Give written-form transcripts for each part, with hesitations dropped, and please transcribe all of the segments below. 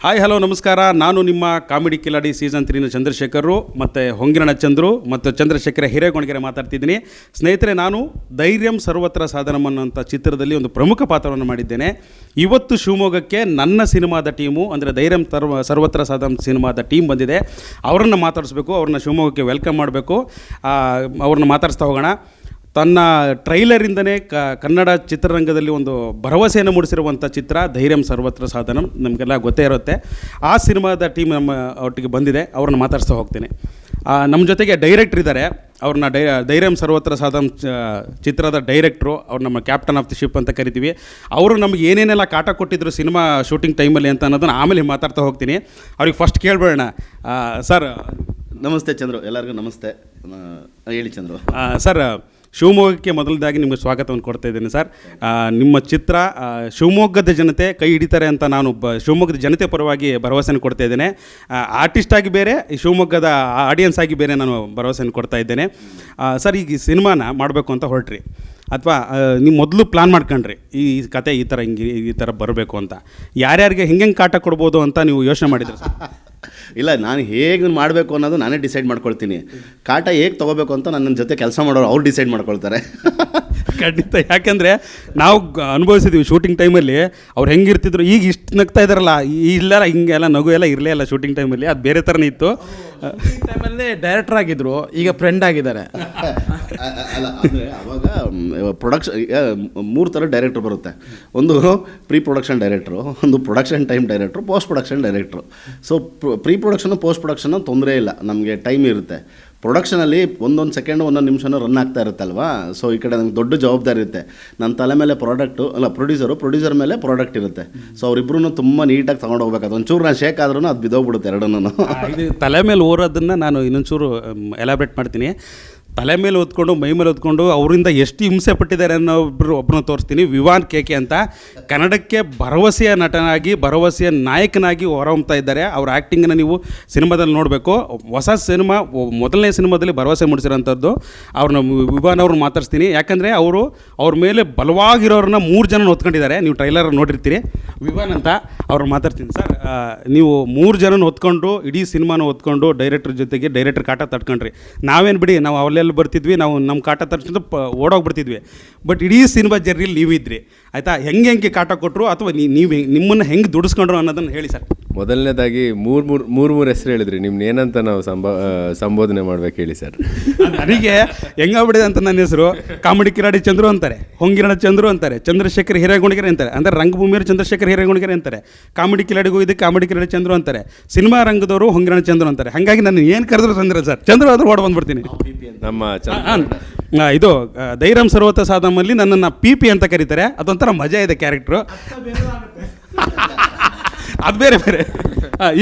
Hi hello ನಮಸ್ಕಾರ. ನಾನು ನಿಮ್ಮ ಕಾಮಿಡಿ ಕಿಲಾಡಿ ಸೀಸನ್ 3ನ ಚಂದ್ರಶೇಖರ್ ಮತ್ತು ಹೊಂಗಿರಣ ಚಂದ್ರು ಮತ್ತು ಚಂದ್ರಶೇಖರ ಹಿರೇಗೊಣಗೆರೆ ಮಾತಾಡ್ತಿದ್ದೀನಿ. ಸ್ನೇಹಿತರೆ, ನಾನು ಧೈರ್ಯಂ ಸರ್ವತ್ರ ಸಾಧನಂ ಅನ್ನೋಂಥ ಚಿತ್ರದಲ್ಲಿ ಒಂದು ಪ್ರಮುಖ ಪಾತ್ರವನ್ನು ಮಾಡಿದ್ದೇನೆ. ಇವತ್ತು ಶಿವಮೊಗ್ಗಕ್ಕೆ ನನ್ನ ಸಿನಿಮಾದ ಟೀಮು ಅಂದರೆ ಧೈರ್ಯಂ ಸರ್ವತ್ರ ಸಾಧನಂ ಸಿನಿಮಾದ ಟೀಮ್ ಬಂದಿದೆ. ಅವರನ್ನು ಮಾತಾಡಿಸ್ಬೇಕು, ಅವ್ರನ್ನ ಶಿವಮೊಗ್ಗಕ್ಕೆ ವೆಲ್ಕಮ್ ಮಾಡಬೇಕು. ಅವ್ರನ್ನ ಮಾತಾಡಿಸ್ತಾ ಹೋಗೋಣ. ತನ್ನ ಟ್ರೈಲರಿಂದನೇ ಕನ್ನಡ ಚಿತ್ರರಂಗದಲ್ಲಿ ಒಂದು ಭರವಸೆಯನ್ನು ಮೂಡಿಸಿರುವಂಥ ಚಿತ್ರ ಧೈರ್ಯಂ ಸರ್ವತ್ರ ಸಾಧನಂ, ನಮಗೆಲ್ಲ ಗೊತ್ತೇ ಇರುತ್ತೆ. ಆ ಸಿನಿಮಾದ ಟೀಮ್ ನಮ್ಮ ಒಟ್ಟಿಗೆ ಬಂದಿದೆ, ಅವ್ರನ್ನ ಮಾತಾಡಿಸ್ತಾ ಹೋಗ್ತೀನಿ. ನಮ್ಮ ಜೊತೆಗೆ ಡೈರೆಕ್ಟ್ರ್ ಇದ್ದಾರೆ. ಅವ್ರನ್ನ ಧೈರ್ಯಂ ಸರ್ವತ್ರ ಸಾಧನಂ ಚಿತ್ರದ ಡೈರೆಕ್ಟ್ರು, ಅವ್ರು ನಮ್ಮ ಕ್ಯಾಪ್ಟನ್ ಆಫ್ ದಿ ಶಿಪ್ ಅಂತ ಕರಿತೀವಿ. ಅವರು ನಮಗೆ ಏನೇನೆಲ್ಲ ಕಾಟ ಕೊಟ್ಟಿದ್ರು ಸಿನಿಮಾ ಶೂಟಿಂಗ್ ಟೈಮಲ್ಲಿ ಅಂತ ಅನ್ನೋದನ್ನು ಆಮೇಲೆ ಮಾತಾಡ್ತಾ ಹೋಗ್ತೀನಿ. ಅವ್ರಿಗೆ ಫಸ್ಟ್ ಕೇಳ್ಬೇಡ ಸರ್. ನಮಸ್ತೆ ಚಂದ್ರು, ಎಲ್ಲರಿಗೂ ನಮಸ್ತೆ. ಹೇಳಿ ಚಂದ್ರು. ಸರ್, ಶಿವಮೊಗ್ಗಕ್ಕೆ ಮೊದಲದಾಗಿ ನಿಮಗೆ ಸ್ವಾಗತವನ್ನು ಕೊಡ್ತಾ ಇದ್ದೀನಿ ಸರ್. ನಿಮ್ಮ ಚಿತ್ರ ಶಿವಮೊಗ್ಗದ ಜನತೆ ಕೈ ಹಿಡಿತಾರೆ ಅಂತ ನಾನು ಶಿವಮೊಗ್ಗದ ಜನತೆ ಪರವಾಗಿ ಭರವಸೆಯನ್ನು ಕೊಡ್ತಾ ಇದ್ದೇನೆ. ಆರ್ಟಿಸ್ಟ್ ಆಗಿ ಬೇರೆ, ಶಿವಮೊಗ್ಗದ ಆಡಿಯನ್ಸ್ ಆಗಿ ಬೇರೆ ನಾನು ಭರವಸೆಯನ್ನು ಕೊಡ್ತಾ ಇದ್ದೇನೆ. ಸರ್, ಈಗ ಸಿನಿಮಾನ ಮಾಡಬೇಕು ಅಂತ ಹೊರಟ್ರಿ ಅಥವಾ ನೀವು ಮೊದಲು ಪ್ಲ್ಯಾನ್ ಮಾಡ್ಕೊಂಡ್ರಿ ಈ ಕತೆ ಈ ಥರ ಬರಬೇಕು ಅಂತ? ಯಾರ್ಯಾರಿಗೆ ಹೆಂಗೆ ಕಾಟ ಕೊಡ್ಬೋದು ಅಂತ ನೀವು ಯೋಚನೆ ಮಾಡಿದ್ರಿ ಸರ್? ಇಲ್ಲ, ನಾನು ಹೇಗೆ ಮಾಡಬೇಕು ಅನ್ನೋದು ನಾನೇ ಡಿಸೈಡ್ ಮಾಡ್ಕೊಳ್ತೀನಿ. ಕಾಟ ಹೇಗೆ ತೊಗೋಬೇಕು ಅಂತ ನನ್ನ ಜೊತೆ ಕೆಲಸ ಮಾಡೋರು ಅವ್ರು ಡಿಸೈಡ್ ಮಾಡ್ಕೊಳ್ತಾರೆ. ಖಂಡಿತ. ಯಾಕೆಂದರೆ ನಾವು ಅನುಭವಿಸಿದ್ವಿ ಶೂಟಿಂಗ್ ಟೈಮಲ್ಲಿ. ಅವ್ರು ಹೆಂಗಿರ್ತಿದ್ರು, ಈಗ ಇಷ್ಟು ನಗ್ತಾ ಇದ್ದಾರಲ್ಲ, ಇಲ್ಲ ಹಿಂಗೆಲ್ಲ ನಗು ಎಲ್ಲ ಇರಲೇ ಇಲ್ಲ ಶೂಟಿಂಗ್ ಟೈಮಲ್ಲಿ. ಅದು ಬೇರೆ ಥರನೇ ಇತ್ತು. ಟೈಮಲ್ಲಿ ಡೈರೆಕ್ಟರ್ ಆಗಿದ್ರು, ಈಗ ಫ್ರೆಂಡ್ ಆಗಿದ್ದಾರೆ. ಅಲ್ಲ, ಅಂದರೆ ಅವಾಗ ಪ್ರೊಡಕ್ಷನ್ 3 ಥರ ಡೈರೆಕ್ಟ್ರು ಬರುತ್ತೆ. ಒಂದು ಪ್ರೀ ಪ್ರೊಡಕ್ಷನ್ ಡೈರೆಕ್ಟ್ರು, ಒಂದು production time director, post production director. So pre production post production ತೊಂದರೆ ಇಲ್ಲ, ನಮಗೆ ಟೈಮ್ ಇರುತ್ತೆ. ಪ್ರೊಡಕ್ಷನಲ್ಲಿ ಒಂದೊಂದು ಸೆಕೆಂಡು ಒಂದೊಂದು ನಿಮಿಷನೂ ರನ್ ಆಗ್ತಾ ಇರುತ್ತಲ್ವಾ. ಸೊ ಈ ಕಡೆ ನಮ್ಗೆ ದೊಡ್ಡ ಜವಾಬ್ದಾರಿ ಇರುತ್ತೆ. ನನ್ನ ತಲೆ ಮೇಲೆ ಪ್ರೊಡ್ಯೂಸರ್ ಮೇಲೆ ಪ್ರಾಡಕ್ಟ್ ಇರುತ್ತೆ. ಸೊ ಅವರಿಬ್ಬರೂ ತುಂಬ ನೀಟಾಗಿ ತೊಗೊಂಡು ಹೋಗ್ಬೇಕು. ಒಂಚೂರು ನಾನು ಶೇಕ್ ಆದ್ರೂ ಅದು ಬಿದ್ದೋಗ್ಬಿಡುತ್ತೆ ಎರಡನ್ನೂ. ಇದು ತಲೆ ಮೇಲೆ ಓರೋದನ್ನು ನಾನು ಇನ್ನೊಂಚೂರು ಎಲಾಬ್ರೇಟ್ ಮಾಡ್ತೀನಿ. ತಲೆ ಮೇಲೆ ಹೊತ್ಕೊಂಡು ಮೈ ಮೇಲೆ ಹೊತ್ಕೊಂಡು ಅವರಿಂದ ಎಷ್ಟು ಹಿಂಸೆ ಪಟ್ಟಿದ್ದಾರೆ ಅನ್ನೋ ಒಬ್ಬರನ್ನ ತೋರಿಸ್ತೀನಿ. ವಿವಾನ್ KK ಅಂತ ಕನ್ನಡಕ್ಕೆ ಭರವಸೆಯ ನಟನಾಗಿ, ಭರವಸೆಯ ನಾಯಕನಾಗಿ ಹೊರಹೊಮ್ತಾ ಇದ್ದಾರೆ. ಅವ್ರ ಆ್ಯಕ್ಟಿಂಗನ್ನು ನೀವು ಸಿನಿಮಾದಲ್ಲಿ ನೋಡಬೇಕು. ಹೊಸ ಸಿನಿಮಾ, ಮೊದಲನೇ ಸಿನಿಮಾದಲ್ಲಿ ಭರವಸೆ ಮೂಡಿಸಿರೋಂಥದ್ದು. ಅವ್ರನ್ನ ವಿವಾನ್ ಅವ್ರನ್ನ ಮಾತಾಡ್ಸ್ತೀನಿ. ಯಾಕಂದರೆ ಅವ್ರ ಮೇಲೆ ಬಲವಾಗಿರೋರನ್ನ 3 ಜನ ಹೊತ್ಕೊಂಡಿದ್ದಾರೆ. ನೀವು ಟ್ರೈಲರ್ ನೋಡಿರ್ತೀರಿ. ವಿವಾನ್ ಅಂತ ಅವ್ರನ್ನ ಮಾತಾಡ್ತೀನಿ. ಸರ್, ನೀವು 3 ಜನನ ಹೊತ್ಕೊಂಡು ಇಡೀ ಸಿನಿಮಾನ ಹೊತ್ಕೊಂಡು ಡೈರೆಕ್ಟ್ರ್ ಜೊತೆಗೆ ಡೈರೆಕ್ಟ್ರ್ ಕಾಟ ತಟ್ಕೊಂಡ್ರಿ. ನಾವೇನು ಬಿಡಿ, ನಾವು ಅಲ್ಲೆಲ್ಲ ಬರ್ತಿದ್ವಿ, ನಾವು ನಮ್ಮ ಕಾಟ ತಟ್ಕೊಂಡು ಓಡೋಗ್ಬಿಡ್ತಿದ್ವಿ. ಬಟ್ ಇಡೀ ಸಿನಿಮಾ ಜರ್ನಿಲಿ ನೀವಿದ್ರಿ, ಆಯಿತಾ? ಹೆಂಗೆ ಕಾಟ ಕೊಟ್ಟರು ಅಥವಾ ನಿಮ್ಮನ್ನು ಹೆಂಗೆ ದುಡಿಸ್ಕೊಂಡ್ರು ಅನ್ನೋದನ್ನು ಹೇಳಿ ಸರ್. ಮೊದಲನೇದಾಗಿ ಮೂರು ಹೆಸರು ಹೇಳಿದ್ರಿ. ನಿಮ್ನ ಏನಂತ ನಾವು ಸಂಬೋಧನೆ ಮಾಡ್ಬೇಕು ಹೇಳಿ ಸರ್. ನನಗೆ ಹೆಂಗಾಗ್ಬಿಡಿದೆ ಅಂತ ನನ್ನ ಹೆಸರು ಕಾಮಿಡಿ ಕಿಲಾಡಿ ಚಂದ್ರು ಅಂತಾರೆ, ಹೊಂಗಿರಣ ಚಂದ್ರು ಅಂತಾರೆ, ಚಂದ್ರಶೇಖರ್ ಹಿರೇಗೊಣಗೆರೆ ಅಂತಾರೆ. ಅಂದರೆ ರಂಗಭೂಮಿಯವರು ಚಂದ್ರಶೇಖರ್ ಹಿರೇಗೊಣಗೆರೆ ಅಂತಾರೆ. ಕಾಮಿಡಿ ಕಿಲಾಡಿಗೂ ಇದಕ್ಕೆ ಕಾಮಿಡಿ ಕಿಲಾಡಿ ಚಂದ್ರು ಅಂತಾರೆ. ಸಿನಿಮಾ ರಂಗದವರು ಹೊಂಗಿರಣ ಚಂದ್ರು ಅಂತಾರೆ. ಹಾಗಾಗಿ ನಾನು ಏನು ಕರೆದ್ರು ತೊಂದರೆ ಸರ್, ಚಂದ್ರು ಆದರೂ ಓಡ್ ಬಂದ್ಬಿಡ್ತೀನಿ. ನಮ್ಮ ಇದು ಧೈರ್ಯಂ ಸರ್ವತ್ರ ಸಾಧನಂನಲ್ಲಿ ನನ್ನನ್ನು PP ಅಂತ ಕರೀತಾರೆ. ಅದೊಂಥರ ಮಜಾ ಇದೆ ಕ್ಯಾರೆಕ್ಟ್ರು. ಅದು ಬೇರೆ.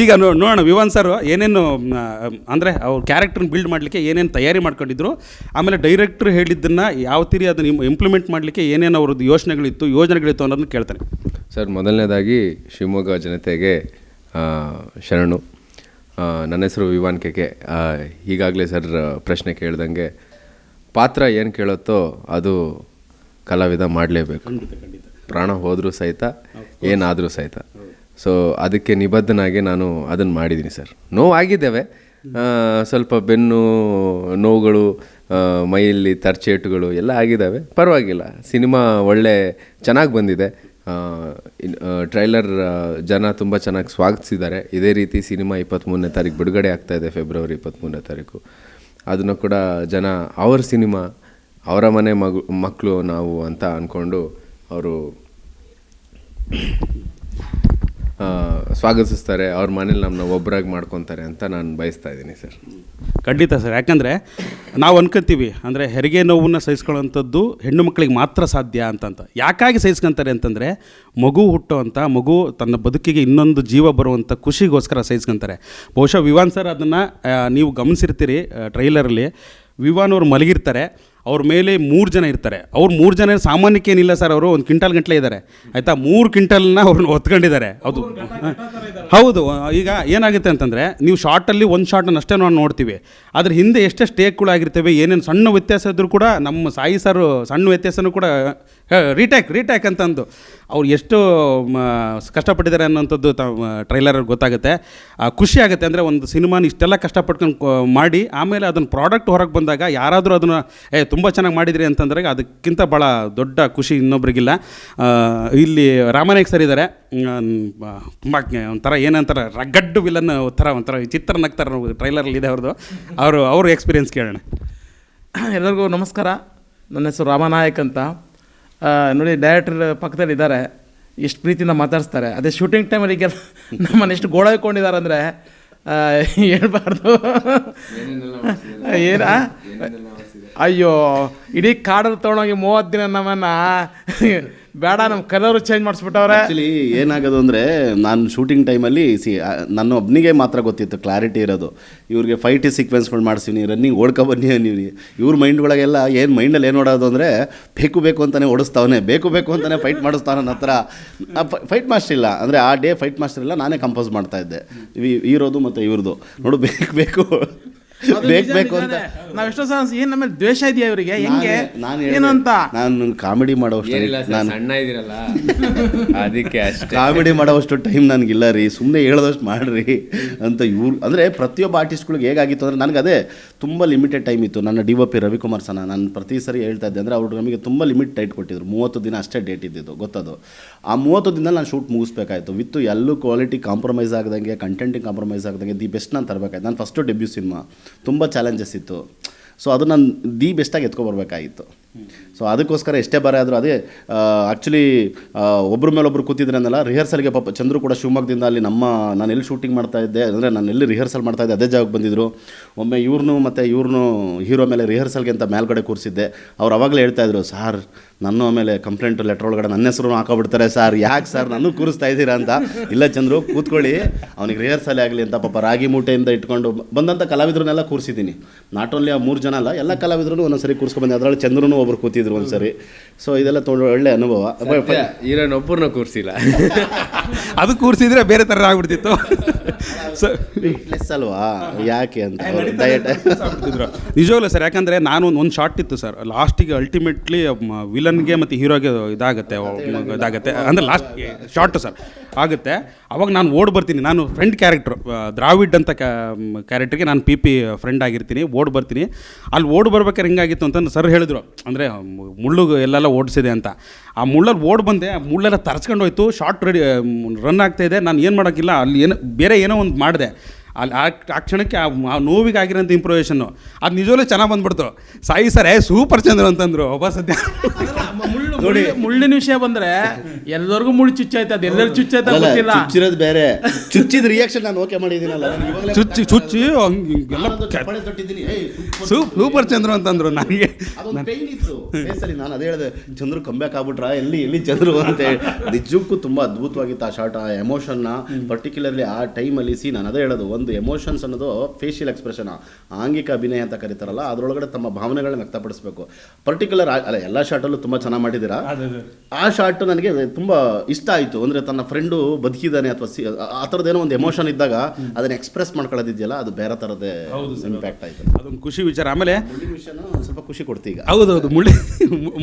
ಈಗ ನೋಡೋಣ ವಿವಾನ್ ಸರ್ ಏನೇನು ಅಂದರೆ ಅವ್ರ ಕ್ಯಾರೆಕ್ಟ್ರನ್ನ ಬಿಲ್ಡ್ ಮಾಡಲಿಕ್ಕೆ ಏನೇನು ತಯಾರಿ ಮಾಡ್ಕೊಂಡಿದ್ರು, ಆಮೇಲೆ ಡೈರೆಕ್ಟ್ರ್ ಹೇಳಿದ್ದನ್ನು ಯಾವ ತೀರಿ ಅದನ್ನು ಇಂಪ್ಲಿಮೆಂಟ್ ಮಾಡಲಿಕ್ಕೆ ಏನೇನು ಅವ್ರದ್ದು ಯೋಜನೆಗಳಿತ್ತು ಅನ್ನೋದನ್ನ ಕೇಳ್ತಾನೆ. ಸರ್, ಮೊದಲನೇದಾಗಿ ಶಿವಮೊಗ್ಗ ಜನತೆಗೆ ಶರಣು. ನನ್ನ ಹೆಸರು ವಿವಾನ್ KK. ಈಗಾಗಲೇ ಸರ್ ಪ್ರಶ್ನೆ ಕೇಳ್ದಂಗೆ ಪಾತ್ರ ಏನು ಕೇಳುತ್ತೋ ಅದು ಕಲಾವಿದ ಮಾಡಲೇಬೇಕು. ಪ್ರಾಣ ಹೋದರೂ ಸಹಿತ, ಏನಾದರೂ ಸಹಿತ. ಸೊ ಅದಕ್ಕೆ ನಿಬದ್ಧನಾಗಿ ನಾನು ಅದನ್ನು ಮಾಡಿದ್ದೀನಿ ಸರ್. ನೋವಾಗಿದ್ದೇವೆ, ಸ್ವಲ್ಪ ಬೆನ್ನು ನೋವುಗಳು, ಮೈಯಲ್ಲಿ ತರ್ಚೇಟುಗಳು ಎಲ್ಲ ಆಗಿದ್ದಾವೆ. ಪರವಾಗಿಲ್ಲ, ಸಿನಿಮಾ ಒಳ್ಳೆ ಚೆನ್ನಾಗಿ ಬಂದಿದೆ. ಟ್ರೈಲರ್ ಜನ ತುಂಬ ಚೆನ್ನಾಗಿ ಸ್ವಾಗತಿಸಿದ್ದಾರೆ. ಇದೇ ರೀತಿ ಸಿನಿಮಾ 23ನೇ ತಾರೀಕು ಬಿಡುಗಡೆ ಆಗ್ತಾಯಿದೆ, ಫೆಬ್ರವರಿ 23ನೇ ತಾರೀಕು. ಅದನ್ನು ಕೂಡ ಜನ ಅವ್ರ ಸಿನಿಮಾ, ಅವರ ಮನೆ ಮಕ್ಕಳು ನಾವು ಅಂತ ಅಂದ್ಕೊಂಡು ಅವರು ಸ್ವಾಗತಿಸ್ತಾರೆ. ಅವ್ರ ಮನೇಲಿ ನಮ್ಮನ್ನ ಒಬ್ಬರಾಗಿ ಮಾಡ್ಕೊತಾರೆ ಅಂತ ನಾನು ಬಯಸ್ತಾ ಇದ್ದೀನಿ ಸರ್. ಖಂಡಿತ ಸರ್. ಯಾಕಂದರೆ ನಾವು ಅನ್ಕೊಂತೀವಿ ಅಂದರೆ ಹೆರಿಗೆ ನೋವನ್ನು ಸಹಿಸ್ಕೊಳ್ಳೋವಂಥದ್ದು ಹೆಣ್ಣು ಮಕ್ಕಳಿಗೆ ಮಾತ್ರ ಸಾಧ್ಯ ಅಂತಂತ. ಯಾಕಾಗಿ ಸಹಿಸ್ಕೊತಾರೆ ಅಂತಂದರೆ ಮಗು ಮಗು ತನ್ನ ಬದುಕಿಗೆ ಇನ್ನೊಂದು ಜೀವ ಬರುವಂಥ ಖುಷಿಗೋಸ್ಕರ ಸಹಿಸ್ಕೊತಾರೆ. ಬಹುಶಃ ವಿವಾನ್ ಸರ್ ಅದನ್ನು ನೀವು ಗಮನಿಸಿರ್ತೀರಿ ಟ್ರೈಲರಲ್ಲಿ. ವಿವಾನ್ ಅವರು ಮಲಗಿರ್ತಾರೆ, ಅವ್ರ ಮೇಲೆ 3 ಜನ ಇರ್ತಾರೆ. ಅವ್ರು 3 ಜನ ಸಾಮಾನ್ಯಕ್ಕೇನಿಲ್ಲ ಸರ್, ಅವರು 1 ಕ್ವಿಂಟಲ್ ಗಂಟಲೆ ಇದ್ದಾರೆ, ಆಯಿತಾ? 3 ಕ್ವಿಂಟಲ್ನ ಅವ್ರನ್ನ ಹೊತ್ಕೊಂಡಿದ್ದಾರೆ. ಹೌದು. ಈಗ ಏನಾಗುತ್ತೆ ಅಂತಂದರೆ, ನೀವು ಶಾರ್ಟಲ್ಲಿ ಒಂದು ಶಾರ್ಟನ್ನು ಅಷ್ಟೇ ನಾವು ನೋಡ್ತೀವಿ, ಅದ್ರ ಹಿಂದೆ ಎಷ್ಟೆಷ್ಟು ಟೇಕ್ಗಳಾಗಿರ್ತವೆ, ಏನೇನು ಸಣ್ಣ ವ್ಯತ್ಯಾಸ ಇದ್ದರೂ ಕೂಡ ನಮ್ಮ ಸಾಯಿ ಸರ್ ಸಣ್ಣ ವ್ಯತ್ಯಾಸನೂ ಕೂಡ ರೀಟ್ಯಾಕ್ ಅಂತಂದು ಅವ್ರು ಎಷ್ಟು ಕಷ್ಟಪಟ್ಟಿದ್ದಾರೆ ಅನ್ನೋಂಥದ್ದು ಟ್ರೈಲರ್ ಗೊತ್ತಾಗುತ್ತೆ. ಖುಷಿ ಆಗುತ್ತೆ. ಅಂದರೆ ಒಂದು ಸಿನಿಮಾನ ಇಷ್ಟೆಲ್ಲ ಕಷ್ಟಪಟ್ಕೊಂಡು ಮಾಡಿ ಆಮೇಲೆ ಅದನ್ನು ಪ್ರಾಡಕ್ಟ್ ಹೊರಗೆ ಬಂದಾಗ ಯಾರಾದರೂ ಅದನ್ನು ತುಂಬ ಚೆನ್ನಾಗಿ ಮಾಡಿದ್ರಿ ಅಂತಂದ್ರೆ ಅದಕ್ಕಿಂತ ಭಾಳ ದೊಡ್ಡ ಖುಷಿ ಇನ್ನೊಬ್ರಿಗಿಲ್ಲ. ಇಲ್ಲಿ ರಾಮನಾಯಕ್ ಸರ್ ಇದ್ದಾರೆ, ತುಂಬ ಒಂಥರ ಏನಂತಾರೆ ರಗಡ್ಡು ವಿಲನ್ ಒಂಥರ ಚಿತ್ರ ನಗ್ತಾರೆ ಟ್ರೈಲರಲ್ಲಿ ಇದೆ ಅವ್ರದ್ದು. ಅವ್ರ ಎಕ್ಸ್ಪೀರಿಯನ್ಸ್ ಕೇಳೋಣ. ಎಲ್ಲರಿಗೂ ನಮಸ್ಕಾರ. ನನ್ನ ಹೆಸರು ರಾಮನಾಯಕ್ ಅಂತ. ನೋಡಿ, ಡೈರೆಕ್ಟರ್ ಪಕ್ಕದಲ್ಲಿ ಇದ್ದಾರೆ, ಎಷ್ಟು ಪ್ರೀತಿಯಿಂದ ಮಾತಾಡಿಸ್ತಾರೆ. ಅದೇ ಶೂಟಿಂಗ್ ಟೈಮಲ್ಲಿ ಈಗ ನಮ್ಮನ್ನು ಎಷ್ಟು ಗೋಳಾಯ್ಕೊಂಡಿದ್ದಾರೆ ಅಂದರೆ ಹೇಳ್ಬಾರ್ದು. ಏನ ಅಯ್ಯೋ, ಇಡೀ ಕಾಡಲ್ಲಿ ತೊಗೊಂಡೋಗಿ 30 ದಿನ ನಮ್ಮನ್ನು ಬೇಡ ನಮ್ಮ ಕಲರು ಚೇಂಜ್ ಮಾಡಿಸ್ಬಿಟ್ಟವ್ರೆ. ಆ್ಯಕ್ಚುಲಿ ಏನಾಗೋದು ಅಂದರೆ ನಾನು ಶೂಟಿಂಗ್ ಟೈಮಲ್ಲಿ ನನ್ನ ಒಬ್ಬನಿಗೆ ಮಾತ್ರ ಗೊತ್ತಿತ್ತು ಕ್ಲಾರಿಟಿ ಇರೋದು. ಇವ್ರಿಗೆ ಫೈಟ್ ಸೀಕ್ವೆನ್ಸ್ಗಳು ಮಾಡಿಸ್ತೀನಿ, ರನ್ನಿಂಗ್ ಓಡ್ಕೊಬನ್ನಿ ಅನ್ನೀವಿ. ಇವ್ರ ಮೈಂಡ್ಗಳಿಗೆಲ್ಲ ಮೈಂಡಲ್ಲಿ ಏನು ಓಡೋದು ಅಂದರೆ ಬೇಕು ಅಂತಲೇ ಓಡಿಸ್ತಾವನೆ, ಬೇಕು ಅಂತಲೇ ಫೈಟ್ ಮಾಡಿಸ್ತಾವ. ನನ್ನ ಹತ್ರ ಫೈಟ್ ಮಾಸ್ಟರ್ ಇಲ್ಲ, ಅಂದರೆ ಆ ಡೇ ಫೈಟ್ ಮಾಸ್ಟರ್ ಇಲ್ಲ, ನಾನೇ ಕಂಪೋಸ್ ಮಾಡ್ತಾಯಿದ್ದೆ ಹೀರೋದು ಮತ್ತು ಇವ್ರದ್ದು. ನೋಡು, ಬೇಕು ಅಂತ ನಾವು ಎಷ್ಟೋ ಸಲ ಏನು ನಮ್ಮ ದ್ವೇಷ ಇದೆಯಾ ಇವರಿಗೆ, ಹೆಂಗೆ ಏನು ಅಂತ. ನಾನು ಕಾಮಿಡಿ ಮಾಡೋಷ್ಟು ನಾನು ಸಣ್ಣ ಇದ್ದೀರಲ್ಲ ಅದಕ್ಕೆ ಅಷ್ಟೇ. ಕಾಮಿಡಿ ಮಾಡೋವಷ್ಟು ಟೈಮ್ ನನಗಿಲ್ಲ ರೀ, ಸುಮ್ಮನೆ ಹೇಳೋದಷ್ಟು ಮಾಡ್ರಿ ಅಂತ ಇವ್ರು. ಅಂದರೆ ಪ್ರತಿಯೊಬ್ಬ ಆರ್ಟಿಸ್ಟ್ಗಳಿಗೆ ಹೇಗಾಗಿತ್ತು ಅಂದರೆ ನನಗೆ ಅದೇ ತುಂಬ ಲಿಮಿಟೆಡ್ ಟೈಮ್ ಇತ್ತು. ನನ್ನ DOP ರವಿಕುಮಾರ್ ಸನ ನಾನು ಪ್ರತಿ ಸರಿ ಹೇಳ್ತಾ ಇದ್ದೆ. ಅಂದರೆ ಅವರು ನಮಗೆ ತುಂಬ ಲಿಮಿಟ್ ಟೈಟ್ ಕೊಟ್ಟಿದ್ರು. 30 ದಿನ ಅಷ್ಟೇ ಡೇಟ್ ಇದ್ದಿದ್ದು, ಗೊತ್ತದು. ಆ 30 ದಿನದಲ್ಲಿ ನಾನು ಶೂಟ್ ಮುಗಿಸ್ಬೇಕಾಯ್ತು. ವಿತ್ತು ಎಲ್ಲೂ ಕ್ವಾಲಿಟಿ ಕಾಂಪ್ರಮೈಸ್ ಆಗದಂಗೆ, ಕಂಟೆಂಟಿಗೆ ಕಾಂಪ್ರಮೈಸ್ ಆಗದಂಗೆ ದಿ ಬೆಸ್ಟ್ ನಾನು ತರಬೇಕಾಯ್ತು. ನಾನು ಫಸ್ಟು ಡೆಬ್ಯೂ ಸಿನಿಮಾ, ತುಂಬ ಚಾಲೆಂಜಸ್ ಇತ್ತು. ಸೊ ಅದು ನಾನು ದಿ ಬೆಸ್ಟಾಗಿ ಎತ್ಕೊಬರ್ಬೇಕಾಗಿತ್ತು. ಸೊ ಅದಕ್ಕೋಸ್ಕರ ಎಷ್ಟೇ ಬರ ಆದರೂ ಅದೇ ಆ್ಯಕ್ಚುಲಿ ಒಬ್ಬರ ಮೇಲೊಬ್ಬರು ಕೂತಿದ್ರೆ ಅನ್ನಲ್ಲ. ರಿಹರ್ಸಲ್ಗೆ ಪಾಪ ಚಂದ್ರು ಕೂಡ ಶಿವಮೊಗ್ಗದಿಂದ ಅಲ್ಲಿ ನಾನು ಎಲ್ಲಿ ಶೂಟಿಂಗ್ ಮಾಡ್ತಾಯಿದ್ದೆ ಅಂದರೆ ನಾನು ಎಲ್ಲಿ ರಿಹರ್ಸಲ್ ಮಾಡ್ತಾಯಿದ್ದೆ ಅದೇ ಜಾಗಕ್ಕೆ ಬಂದಿದ್ದರು. ಒಮ್ಮೆ ಇವ್ರನ್ನೂ ಹೀರೋ ಮೇಲೆ ರಿಹರ್ಸಲ್ಗೆ ಅಂತ ಮೇಲ್ಗಡೆ ಕೂರಿಸಿದ್ದೆ. ಅವ್ರು ಅವಾಗಲೇ ಹೇಳ್ತಾಯಿದ್ರು, ಸಾರ್ ನನ್ನ ಆಮೇಲೆ ಕಂಪ್ಲೇಂಟ್ ಲೆಟ್ರ್ ಒಳಗಡೆ ನನ್ನ ಹೆಸರು ಹಾಕೋಬಿಡ್ತಾರೆ ಸರ್, ಯಾಕೆ ಸರ್ ನನಗೂ ಕೂರಿಸ್ತಾ ಇದ್ದೀರಾ ಅಂತ. ಇಲ್ಲ ಚಂದ್ರು, ಕೂತ್ಕೊಳ್ಳಿ, ಅವನಿಗೆ ರಿಹರ್ಸಲ್ ಆಗಲಿ ಅಂತ ಪಾಪ ರಾಗಿ ಮೂಟೆಯಿಂದ ಇಟ್ಕೊಂಡು ಬಂದಂಥ ಕಲಾವಿದ್ರನ್ನೆಲ್ಲ ಕೂರಿಸಿದ್ದೀನಿ. ನಾಟ್ ಓನ್ಲಿ ಆ 3 ಜನ ಅಲ್ಲ, ಎಲ್ಲ ಕಲಾವಿದ್ರು ಒಂದೊಂದ್ಸರಿ ಕೂರಿಸ್ಕೊಂಡ್ಬಂದೆ. ಅದರಲ್ಲಿ ಚಂದ್ರೂ ಒಬ್ರು ಕೂತಿದ್ರು ಒಂದ್ಸರಿ. ಸೊ ಇದೆಲ್ಲ ತೊಗೊಂಡು ಒಳ್ಳೆ ಅನುಭವ. ಈರನ್ನೊಬ್ಬರನ್ನ ಕೂರಿಸಿಲ್ಲ, ಅದು ಕೂರಿಸಿದ್ರೆ ಬೇರೆ ಥರ ಆಗ್ಬಿಡ್ತಿತ್ತು. ಸೊ ವೆಯ್ಟ್ಲೆಸ್ ಅಲ್ವಾ, ಯಾಕೆ ಅಂತ ಡಯಟ್ ನಿಜವಾಗ್ಲೂ ಸರ್. ಯಾಕಂದರೆ ನಾನು ಒಂದು ಶಾರ್ಟ್ ಇತ್ತು ಸರ್, ಲಾಸ್ಟಿಗೆ ಅಲ್ಟಿಮೇಟ್ಲಿ ವಿಲನ್ಗೆ ಮತ್ತು ಹೀರೋಗೆ ಇದಾಗುತ್ತೆ ಅಂದರೆ ಲಾಸ್ಟ್ ಶಾರ್ಟು ಸರ್ ಆಗುತ್ತೆ. ಅವಾಗ ನಾನು ಓಡ್ ಬರ್ತೀನಿ. ನಾನು ಫ್ರೆಂಡ್ ಕ್ಯಾರೆಕ್ಟ್ರು ದ್ರಾವಿಡ್ ಅಂತ ಕ್ಯಾರೆಕ್ಟ್ರಿಗೆ ನಾನು PP ಫ್ರೆಂಡ್ ಆಗಿರ್ತೀನಿ. ಓಡ್ ಬರ್ತೀನಿ. ಅಲ್ಲಿ ಓಡ್ ಬರ್ಬೇಕಾದ್ರೆ ಹೆಂಗಾಗಿತ್ತು ಅಂತ ಸರ್ ಹೇಳಿದ್ರು, ಅಂದರೆ ಮುಳ್ಳು ಎಲ್ಲೆಲ್ಲ ಓಡಿಸಿದೆ ಅಂತ. ಆ ಮುಳ್ಳಲ್ಲಿ ಓಡ್ ಬಂದೆ, ಆ ಮುಳ್ಳೆಲ್ಲ ತರ್ಸ್ಕೊಂಡು ಹೋಯ್ತು. ಶಾರ್ಟ್ ರೆಡಿ ರನ್ ಆಗ್ತಾಯಿದೆ. ನಾನು ಏನು ಮಾಡೋಕ್ಕಿಲ್ಲ, ಅಲ್ಲಿ ಬೇರೆ ಏನೋ ಒಂದು ಮಾಡಿದೆ. ಅಲ್ಲಿ ಆ ಕ್ಷಣಕ್ಕೆ ಆ ನೋವಿಗೆ ಆಗಿರೋಂಥ ಇಂಪ್ರೂವೇಷನ್ನು ಅದು ನಿಜವಲ್ಲೂ ಚೆನ್ನಾಗಿ ಬಂದ್ಬಿಡ್ತು. ಸಾಯಿ ಸರ್ ಸೂಪರ್ ಚಂದ್ರ ಅಂತಂದರು. ಒಬ್ಬ ಸದ್ಯ ನೋಡಿ, ಮುಳ್ಳಿನ ವಿಷಯ ಬಂದರೆ ಎಲ್ಲರಿಗೂ ಮುಳ್ಳು ಚುಚ್ಚಾಯ್ತು. ಅದು ಎಲ್ಲರೂ ಚುಚ್ಚಾಯ್ತು ಗೊತ್ತಿಲ್ಲ. ಚುಚ್ಚಿರೋದು ಬೇರೆ, ಚುಚ್ಚಿದ ರಿಯಾಕ್ಷನ್ ನಾನು ಓಕೆ ಮಾಡಿದ್ದೀನಲ್ಲ. ಚುಚ್ಚಿ ಹಂಗೆಲ್ಲ ಸೂಪರ್ ಚಂದ್ರು ಅಂತಂದ್ರು. ನನಗೆ ಪೇನ್ ಇತ್ತು ಫೇಸಲ್ಲಿ. ನಾನು ಅದೇ ಹೇಳಿದೆ, ಚಂದ್ರು ಕಂಬ್ಯಾಕ್ ಆಗ್ಬಿಟ್ರಾ, ಎಲ್ಲಿ ಚಂದ್ರು ಅಂತ ಹೇಳಿ. ನಿಜಕ್ಕೂ ತುಂಬ ಅದ್ಭುತವಾಗಿತ್ತು ಆ ಶಾರ್ಟ್. ಆ ಎಮೋಷನ್ನ ಪರ್ಟಿಕ್ಯುಲರ್ಲಿ ಆ ಟೈಮಲ್ಲಿ ನಾನು ಅದೇ ಹೇಳೋದು, ಒಂದು ಎಮೋಷನ್ಸ್ ಅನ್ನೋದು ಫೇಶಿಯಲ್ ಎಕ್ಸ್ಪ್ರೆಷನ್, ಆಂಗಿಕ ಅಭಿನಯ ಅಂತ ಕರೀತಾರಲ್ಲ, ಅದರೊಳಗಡೆ ತಮ್ಮ ಭಾವನೆಗಳನ್ನ ವ್ಯಕ್ತಪಡಿಸಬೇಕು. ಪರ್ಟಿಕ್ಯುಲರ್ ಅಲ್ಲ, ಎಲ್ಲ ಶಾರ್ಟಲ್ಲೂ ತುಂಬ ಚೆನ್ನಾಗಿ ಮಾಡಿದ್ದೀರಾ. ಆ ಶಾರ್ಟ್ ನನಗೆ ತುಂಬ ಇಷ್ಟ ಆಯಿತು. ಅಂದರೆ ತನ್ನ ಫ್ರೆಂಡು ಬದುಕಿದ್ದಾನೆ ಅಥವಾ ಆ ಥರದ್ದೇನೋ ಒಂದು ಎಮೋಷನ್ ಇದ್ದಾಗ ಅದನ್ನು ಎಕ್ಸ್ಪ್ರೆಸ್ ಮಾಡ್ಕೊಳ್ಳೋದಿದೆಯಲ್ಲ, ಅದು ಬೇರೆ ಥರದೇ ಇಂಪ್ಯಾಕ್ಟ್ ಆಯಿತು. ಅದೊಂದು ಖುಷಿ ವಿಚಾರ. ಆಮೇಲೆ ಸ್ವಲ್ಪ ಖುಷಿ ಕೊಡ್ತೀಗ. ಹೌದೌದು,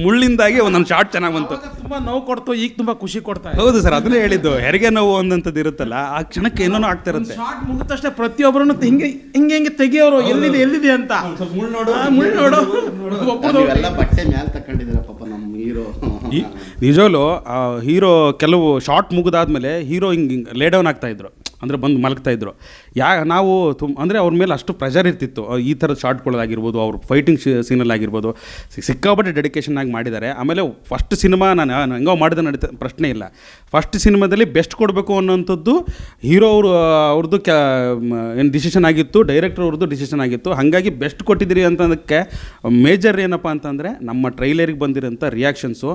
ಮುಳ್ಳಿಂದಾಗಿ ಒಂದೊಂದು ಶಾರ್ಟ್ ಚೆನ್ನಾಗಿ ಬಂತು. ತುಂಬ ನೋವು ಕೊಡ್ತು, ಈಗ ತುಂಬ ಖುಷಿ ಕೊಡ್ತಾ. ಹೌದು ಸರ್, ಅದನ್ನೇ ಹೇಳಿದ್ದು. ಹೆರಿಗೆ ನೋವು ಒಂದಂಥದ್ದು ಇರುತ್ತಲ್ಲ, ಆ ಕ್ಷಣಕ್ಕೆ ಏನೋ ಆಗ್ತಾ ಇರುತ್ತೆ. ಶಾರ್ಟ್ ಮುಗಿದಷ್ಟೇ ಪ್ರತಿಯೊಬ್ಬರನ್ನು ಹಿಂಗೆ ತೆಗಿಯೋರು, ಎಲ್ಲಿದೆ ಅಂತ. ಮುಳ್ಳು ನೋಡು ಎಲ್ಲ ಬಟ್ಟೆ ಮ್ಯಾಲೆ ತಕೊಂಡಿದ್ದೀರ ಪಾಪ ನಮ್ಮ ಹೀರೋ. ನಿಜವಲ್ಲೂ ಹೀರೋ ಕೆಲವು ಶಾರ್ಟ್ ಮುಗಿದಾದ್ಮೇಲೆ ಹೀರೋ ಹಿಂಗೆ ಲೇ ಡೌನ್ ಆಗ್ತಾಯಿದ್ರು, ಅಂದರೆ ಬಂದು ಮಲಗ್ತಾಯಿದ್ರು. ನಾವು ಅಂದರೆ ಅವ್ರ ಮೇಲೆ ಅಷ್ಟು ಪ್ರೆಷರ್ ಇರ್ತಿತ್ತು. ಈ ಥರದ ಶಾರ್ಟ್ಗಳಾಗಿರ್ಬೋದು, ಅವ್ರ ಫೈಟಿಂಗ್ ಸೀನಲ್ಲಾಗಿರ್ಬೋದು, ಸಿಕ್ಕಾಪಟ್ಟೆ ಡೆಡಿಕೇಶನ್ ಆಗಿ ಮಾಡಿದ್ದಾರೆ. ಆಮೇಲೆ ಫಸ್ಟ್ ಸಿನಿಮಾ ನಾನು ಹೆಂಗೋ ಮಾಡಿದ ನಡೀತ ಪ್ರಶ್ನೆ ಇಲ್ಲ. ಫಸ್ಟ್ ಸಿನಿಮಾದಲ್ಲಿ ಬೆಸ್ಟ್ ಕೊಡಬೇಕು ಅನ್ನೋಂಥದ್ದು ಹೀರೋ ಅವ್ರದ್ದು ಏನು ಡಿಸಿಷನ್ ಆಗಿತ್ತು, ಡೈರೆಕ್ಟರ್ ಅವ್ರದ್ದು ಡಿಸಿಷನ್ ಆಗಿತ್ತು. ಹಾಗಾಗಿ ಬೆಸ್ಟ್ ಕೊಟ್ಟಿದ್ದೀರಿ ಅಂತಂದಕ್ಕೆ ಮೇಜರ್ ಏನಪ್ಪ ಅಂತಂದರೆ ನಮ್ಮ ಟ್ರೈಲರಿಗೆ ಬಂದಿರೋಂಥ ರಿಯಾಕ್ಷನ್ಸು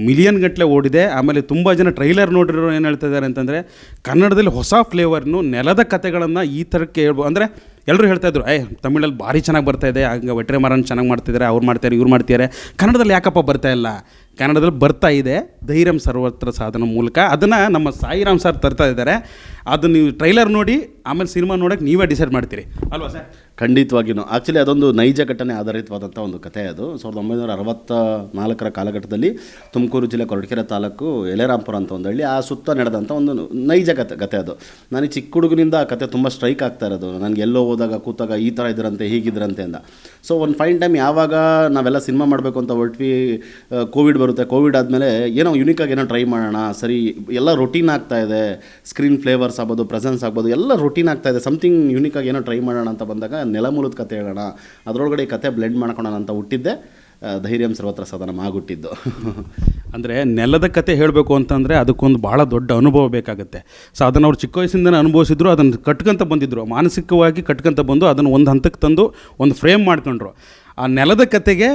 ಮಿಲಿಯನ್ ಗಟ್ಟಲೆ ಓಡಿದೆ. ಆಮೇಲೆ ತುಂಬ ಜನ ಟ್ರೈಲರ್ ನೋಡಿರೋ ಏನು ಹೇಳ್ತಾ ಇದ್ದಾರೆ ಅಂತಂದರೆ, ಕನ್ನಡದಲ್ಲಿ ಹೊಸ ಫ್ಲೇವರ್ನು, ನೆಲದ ಕಥೆಗಳನ್ನು ಈ ಥರಕ್ಕೆ ಹೇಳ್ಬೋದು. ಅಂದರೆ ಎಲ್ಲರೂ ಹೇಳ್ತಾಯಿದ್ರು, ತಮಿಳಲ್ಲಿ ಭಾರಿ ಚೆನ್ನಾಗಿ ಬರ್ತಾಯಿದೆ, ಹಂಗೆ ವೆಟ್ರೆ ಮಾರನ್ ಚೆನ್ನಾಗಿ ಮಾಡ್ತಿದ್ದಾರೆ, ಅವ್ರು ಮಾಡ್ತಾರೆ, ಇವ್ರು ಮಾಡ್ತಿದ್ದಾರೆ. ಕನ್ನಡದಲ್ಲಿ ಯಾಕಪ್ಪ ಬರ್ತಾ ಇಲ್ಲ? ಕನ್ನಡದಲ್ಲಿ ಬರ್ತಾ ಇದೆ ಧೈರ್ಯಂ ಸರ್ವತ್ರ ಸಾಧನ ಮೂಲಕ. ಅದನ್ನು ನಮ್ಮ ಸಾಯಿರಾಮ್ ಸರ್ ತರ್ತಾ ಇದ್ದಾರೆ. ಅದು ನೀವು ಟ್ರೈಲರ್ ನೋಡಿ ಆಮೇಲೆ ಸಿನಿಮಾ ನೋಡೋಕೆ ನೀವೇ ಡಿಸೈಡ್ ಮಾಡ್ತೀರಿ ಅಲ್ವಾ ಸರ್? ಖಂಡಿತವಾಗಿಯೂ. ಆ್ಯಕ್ಚುಲಿ ಅದೊಂದು ನೈಜ ಘಟನೆ ಆಧಾರಿತವಾದಂಥ ಒಂದು ಕಥೆ ಅದು. 1964 ಕಾಲಘಟ್ಟದಲ್ಲಿ ತುಮಕೂರು ಜಿಲ್ಲೆ ಕೊರಟಗೆರೆ ತಾಲೂಕು ಎಲೆರಾಂಪುರ ಅಂತ ಒಂದು ಹಳ್ಳಿ, ಆ ಸುತ್ತ ನಡೆದಂಥ ಒಂದು ನೈಜ ಕತೆ ಅದು. ನನಗೆ ಚಿಕ್ಕ ಹುಡುಗನಿಂದ ಆ ಕತೆ ತುಂಬ ಸ್ಟ್ರೈಕ್ ಆಗ್ತಾ ಇರೋದು. ನನಗೆ ಎಲ್ಲೋ ಹೋದಾಗ ಕೂತಾಗ ಈ ಥರ ಇದ್ರಂತೆ ಹೀಗಿದ್ರಂತೆ ಅಂದ. ಸೊ ಒಂದು ಫೈನ್ ಟೈಮ್ ಯಾವಾಗ ನಾವೆಲ್ಲ ಸಿನಿಮಾ ಮಾಡಬೇಕು ಅಂತ ಹೊರಟ್ವಿ, ಕೋವಿಡ್ ಬರುತ್ತೆ. ಕೋವಿಡ್ ಆದಮೇಲೆ ಏನೋ ಯುನಿಕಾಗಿ ಏನೋ ಟ್ರೈ ಮಾಡೋಣ, ಸರಿ ಎಲ್ಲ ರೊಟೀನ್ ಆಗ್ತಾ ಇದೆ, ಸ್ಕ್ರೀನ್ ಫ್ಲೇವರ್ಸ್ ಆಗ್ಬೋದು, ಪ್ರೆಸೆನ್ಸ್ ಆಗ್ಬೋದು, ಎಲ್ಲ ರೊಟೀನ್ ಆಗ್ತಾ ಇದೆ, ಸಮಥಿಂಗ್ ಯುನಿಕಾಗಿ ಏನೋ ಟ್ರೈ ಮಾಡೋಣ ಅಂತ ಬಂದಾಗ ನೆಲಮೂಲದ ಕತೆ ಹೇಳೋಣ, ಅದರೊಳಗಡೆ ಕತೆ ಬ್ಲೆಂಡ್ ಮಾಡ್ಕೊಳ್ಳೋಣ ಅಂತ ಹುಟ್ಟಿದ್ದೆ ಧೈರ್ಯಂ ಸರ್ವತ್ರ ಸಾಧನಂ ಆಗಿಟ್ಟಿದ್ದು. ಅಂದರೆ ನೆಲದ ಕತೆ ಹೇಳಬೇಕು ಅಂತಂದರೆ ಅದಕ್ಕೊಂದು ಭಾಳ ದೊಡ್ಡ ಅನುಭವ ಬೇಕಾಗುತ್ತೆ. ಸೊ ಅದನ್ನು ಅವ್ರು ಚಿಕ್ಕ ವಯಸ್ಸಿಂದನೇ ಅನುಭವಿಸಿದ್ರು, ಅದನ್ನು ಕಟ್ಕೊಂತ ಬಂದಿದ್ದರು, ಮಾನಸಿಕವಾಗಿ ಕಟ್ಕೊಂತ ಬಂದು ಅದನ್ನು ಒಂದು ಹಂತಕ್ಕೆ ತಂದು ಒಂದು ಫ್ರೇಮ್ ಮಾಡ್ಕೊಂಡ್ರು. ಆ ನೆಲದ ಕತೆಗೆ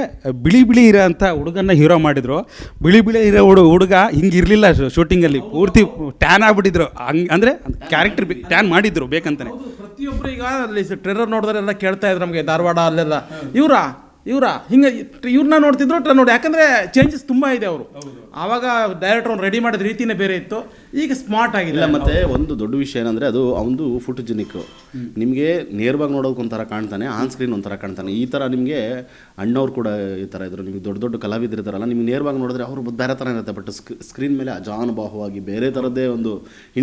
ಬಿಳಿ ಬಿಳಿ ಇರೋ ಅಂಥ ಹುಡುಗನ್ನ ಹೀರೋ ಮಾಡಿದರು. ಬಿಳಿ ಬಿಳಿ ಇರೋ ಹುಡುಗ ಹಿಂಗಿರಲಿಲ್ಲ, ಶೂಟಿಂಗಲ್ಲಿ ಪೂರ್ತಿ ಟ್ಯಾನ್ ಆಗಿಬಿಟ್ಟಿದ್ರು. ಹಂಗೆ ಅಂದರೆ ಕ್ಯಾರೆಕ್ಟರ್ ಟ್ಯಾನ್ ಮಾಡಿದ್ರು ಬೇಕಂತಾನೆ. ಪ್ರತಿಯೊಬ್ಬರು ಈಗ ಅಲ್ಲಿ ಟ್ರೇಲರ್ ನೋಡಿದ್ರೆಲ್ಲ ಕೇಳ್ತಾ ಇದ್ರು ನಮಗೆ, ಧಾರವಾಡ ಅಲ್ಲೆಲ್ಲ ಇವರಾ ಹಿಂಗೆ ಇವ್ರನ್ನ ನೋಡ್ತಿದ್ರು ನೋಡಿ, ಯಾಕಂದರೆ ಚೇಂಜಸ್ ತುಂಬ ಇದೆ. ಅವರು ಆವಾಗ ಡೈರೆಕ್ಟರ್ ಅವ್ನು ರೆಡಿ ಮಾಡಿದ ರೀತಿನೇ ಬೇರೆ ಇತ್ತು, ಈಗ ಸ್ಮಾರ್ಟ್ ಆಗಿಲ್ಲ. ಮತ್ತು ಒಂದು ದೊಡ್ಡ ವಿಷಯ ಏನಂದರೆ ಅದು ಅವನು ಫೋಟೋಜೆನಿಕ್. ನಿಮಗೆ ನೇರವಾಗಿ ನೋಡೋಕೆ ಒಂಥರ ಕಾಣ್ತಾನೆ, ಆನ್ ಸ್ಕ್ರೀನ್ ಒಂಥರ ಕಾಣ್ತಾನೆ. ಈ ಥರ ನಿಮಗೆ ಅಣ್ಣವ್ರು ಕೂಡ ಈ ಥರ ಇದ್ರು, ನಿಮಗೆ ದೊಡ್ಡ ದೊಡ್ಡ ಕಲಾವಿದರು ಇದ್ದಾರಲ್ಲ, ನಿಮ್ಗೆ ನೇರವಾಗಿ ನೋಡಿದ್ರೆ ಅವರು ಬೇರೆ ಥರ ಇರುತ್ತೆ, ಬಟ್ ಸ್ಕ್ರೀನ್ ಮೇಲೆ ಅಜಾನುಬಾಹುವಾಗಿ ಬೇರೆ ಥರದ್ದೇ ಒಂದು